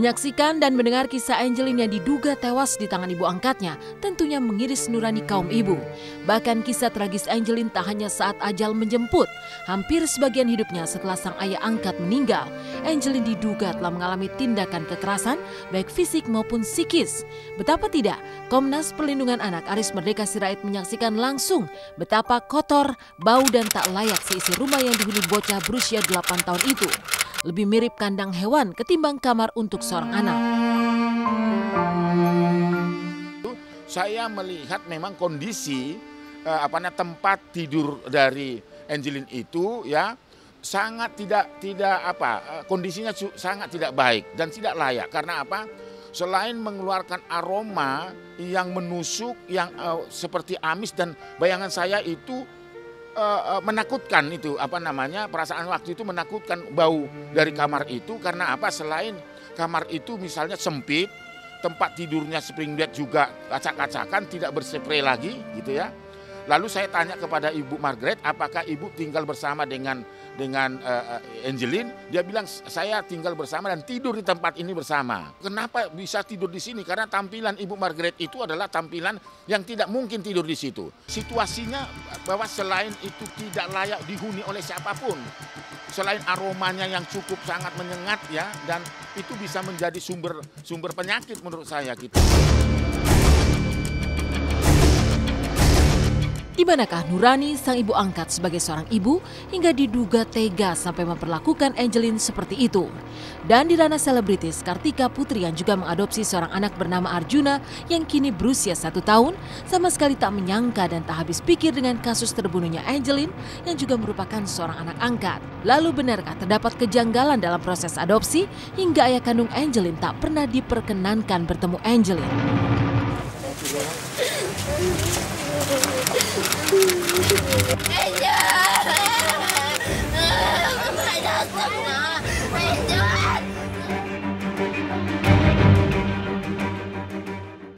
Menyaksikan dan mendengar kisah Angeline yang diduga tewas di tangan ibu angkatnya tentunya mengiris nurani kaum ibu. Bahkan kisah tragis Angeline tak hanya saat ajal menjemput. Hampir sebagian hidupnya setelah sang ayah angkat meninggal, Angeline diduga telah mengalami tindakan kekerasan baik fisik maupun psikis. Betapa tidak, Komnas Perlindungan Anak Aris Merdeka Sirait menyaksikan langsung betapa kotor, bau dan tak layak seisi rumah yang dihuni bocah berusia 8 tahun itu. Lebih mirip kandang hewan ketimbang kamar untuk seorang anak. Saya melihat memang kondisi tempat tidur dari Angeline itu ya sangat kondisinya sangat tidak baik dan tidak layak. Karena apa? Selain mengeluarkan aroma yang menusuk, yang seperti amis, dan bayangan saya itu menakutkan itu perasaan waktu itu menakutkan, bau dari kamar itu. Karena apa? Selain kamar itu misalnya sempit, tempat tidurnya spring bed juga acak-acakan, tidak berspray lagi gitu ya. Lalu saya tanya kepada Ibu Margaret, apakah Ibu tinggal bersama dengan Angeline? Dia bilang, saya tinggal bersama dan tidur di tempat ini bersama. Kenapa bisa tidur di sini? Karena tampilan Ibu Margaret itu adalah tampilan yang tidak mungkin tidur di situ. Situasinya bahwa selain itu tidak layak dihuni oleh siapapun, selain aromanya yang cukup sangat menyengat ya, dan itu bisa menjadi sumber penyakit menurut saya gitu. Di manakah nurani sang ibu angkat sebagai seorang ibu hingga diduga tega sampai memperlakukan Angeline seperti itu? Dan di ranah selebritis, Kartika Putri yang juga mengadopsi seorang anak bernama Arjuna yang kini berusia 1 tahun, sama sekali tak menyangka dan tak habis pikir dengan kasus terbunuhnya Angeline yang juga merupakan seorang anak angkat. Lalu benarkah terdapat kejanggalan dalam proses adopsi hingga ayah kandung Angeline tak pernah diperkenankan bertemu Angeline?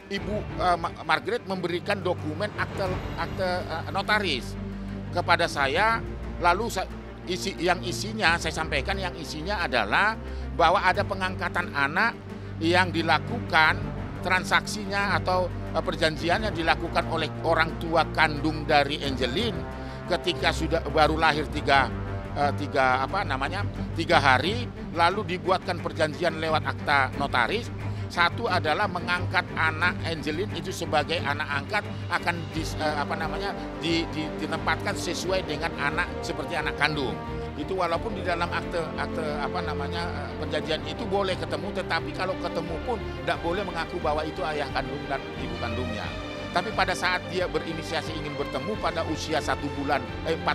Ibu Margaret memberikan dokumen akte notaris kepada saya, lalu isinya saya sampaikan, yang isinya adalah bahwa ada pengangkatan anak yang dilakukan, transaksinya atau perjanjian yang dilakukan oleh orang tua kandung dari Angeline ketika sudah baru lahir 3 hari, lalu dibuatkan perjanjian lewat akta notaris. Satu adalah mengangkat anak Angeline itu sebagai anak angkat, akan ditempatkan sesuai dengan anak seperti anak kandung. Itu walaupun di dalam akte perjanjian itu boleh ketemu, tetapi kalau ketemu pun tidak boleh mengaku bahwa itu ayah kandung dan ibu kandungnya. Tapi pada saat dia berinisiasi ingin bertemu pada usia 4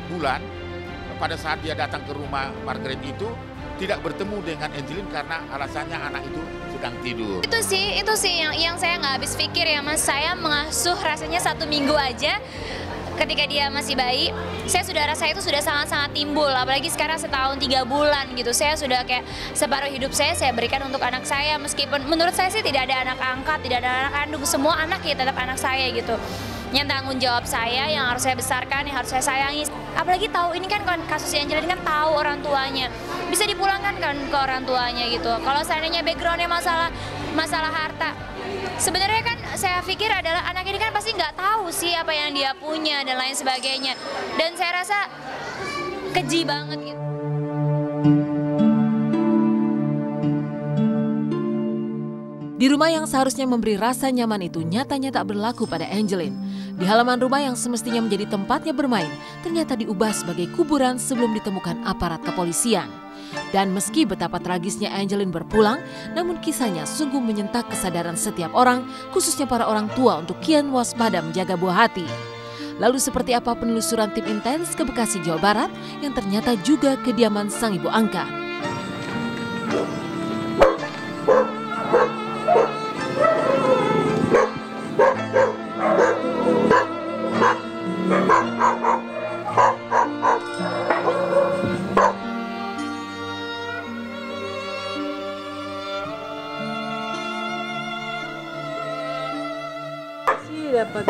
bulan, pada saat dia datang ke rumah Margaret itu tidak bertemu dengan Angeline karena alasannya anak itu sedang tidur. Itu sih yang saya nggak habis pikir ya Mas. Saya mengasuh rasanya 1 minggu aja. Ketika dia masih bayi, saya sudah rasa itu sudah sangat-sangat timbul. Apalagi sekarang setahun 3 bulan gitu. Saya sudah kayak separuh hidup saya berikan untuk anak saya. Meskipun menurut saya sih tidak ada anak angkat, tidak ada anak kandung. Semua anak ya tetap anak saya gitu. Yang tanggung jawab saya, yang harus saya besarkan, yang harus saya sayangi. Apalagi tahu ini kan kasus Angeline kan tahu orang tuanya. Bisa dipulangkan kan ke orang tuanya gitu. Kalau seandainya backgroundnya masalah harta, sebenarnya kan saya pikir adalah anak ini kan pasti nggak tahu sih apa yang dia punya dan lain sebagainya. Dan saya rasa keji banget gitu. Di rumah yang seharusnya memberi rasa nyaman itu nyatanya tak berlaku pada Angeline. Di halaman rumah yang semestinya menjadi tempatnya bermain, ternyata diubah sebagai kuburan sebelum ditemukan aparat kepolisian. Dan meski betapa tragisnya Angeline berpulang, namun kisahnya sungguh menyentak kesadaran setiap orang, khususnya para orang tua untuk kian waspada menjaga buah hati. Lalu seperti apa penelusuran tim intens ke Bekasi, Jawa Barat yang ternyata juga kediaman sang ibu angkat? Dapat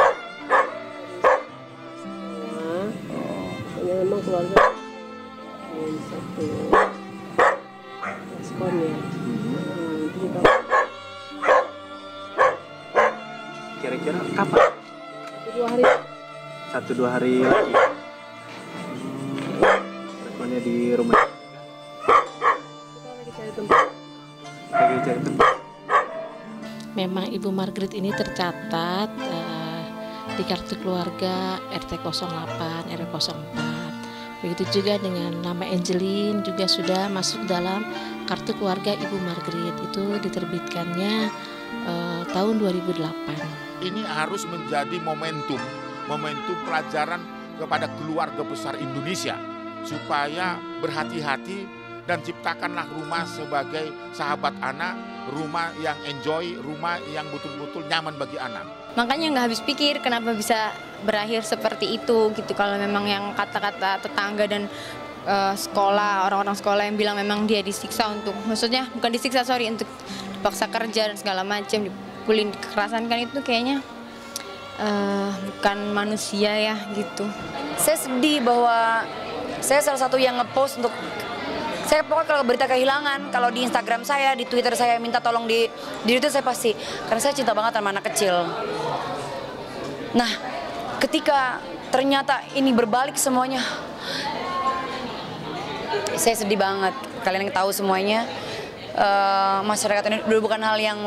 memang keluarga satu respon ya, Kira-kira kapan? 1-2 hari. 1-2 hari lagi. Teleponnya di rumah. Lagi cari tempat. Lagi cari tempat. Memang Ibu Margaret ini tercatat di kartu keluarga RT 08, RW 04. Begitu juga dengan nama Angeline juga sudah masuk dalam kartu keluarga Ibu Margaret. Itu diterbitkannya tahun 2008. Ini harus menjadi momentum pelajaran kepada keluarga besar Indonesia supaya berhati-hati dan ciptakanlah rumah sebagai sahabat anak, rumah yang enjoy, rumah yang betul-betul nyaman bagi anak. Makanya nggak habis pikir kenapa bisa berakhir seperti itu gitu. Kalau memang yang kata-kata tetangga dan sekolah, orang-orang sekolah yang bilang memang dia disiksa untuk, maksudnya bukan disiksa, untuk dipaksa kerja dan segala macam, dipukulin, kekerasan, kan itu kayaknya bukan manusia ya gitu. Saya sedih bahwa saya salah satu yang ngepost untuk, saya pokoknya kalau berita kehilangan, kalau di Instagram saya, di Twitter saya minta tolong di itu saya pasti, karena saya cinta banget sama anak kecil. Nah, ketika ternyata ini berbalik semuanya, saya sedih banget. Kalian yang tahu semuanya, masyarakat ini udah bukan hal yang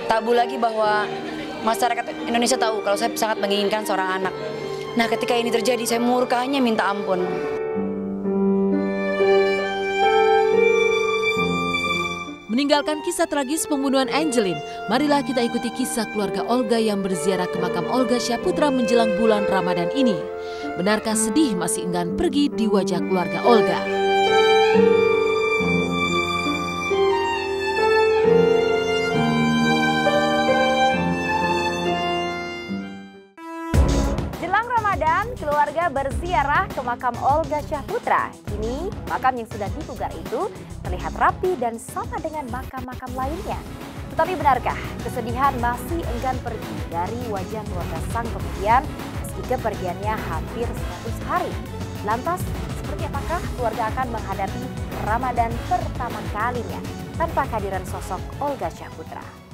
tabu lagi bahwa masyarakat Indonesia tahu kalau saya sangat menginginkan seorang anak. Nah, ketika ini terjadi, saya murkanya minta ampun. Meninggalkan kisah tragis pembunuhan Angeline, marilah kita ikuti kisah keluarga Olga yang berziarah ke makam Olga Syahputra menjelang bulan Ramadan ini. Benarkah sedih masih enggan pergi di wajah keluarga Olga? Jelang Ramadan, keluarga berziarah ke makam Olga Syahputra. Kini, makam yang sudah dipugar itu terlihat rapi dan sama dengan makam-makam lainnya. Tetapi benarkah kesedihan masih enggan pergi dari wajah keluarga sang komedian meski kepergiannya hampir 100 hari? Lantas, seperti apakah keluarga akan menghadapi Ramadan pertama kalinya tanpa kehadiran sosok Olga Syahputra?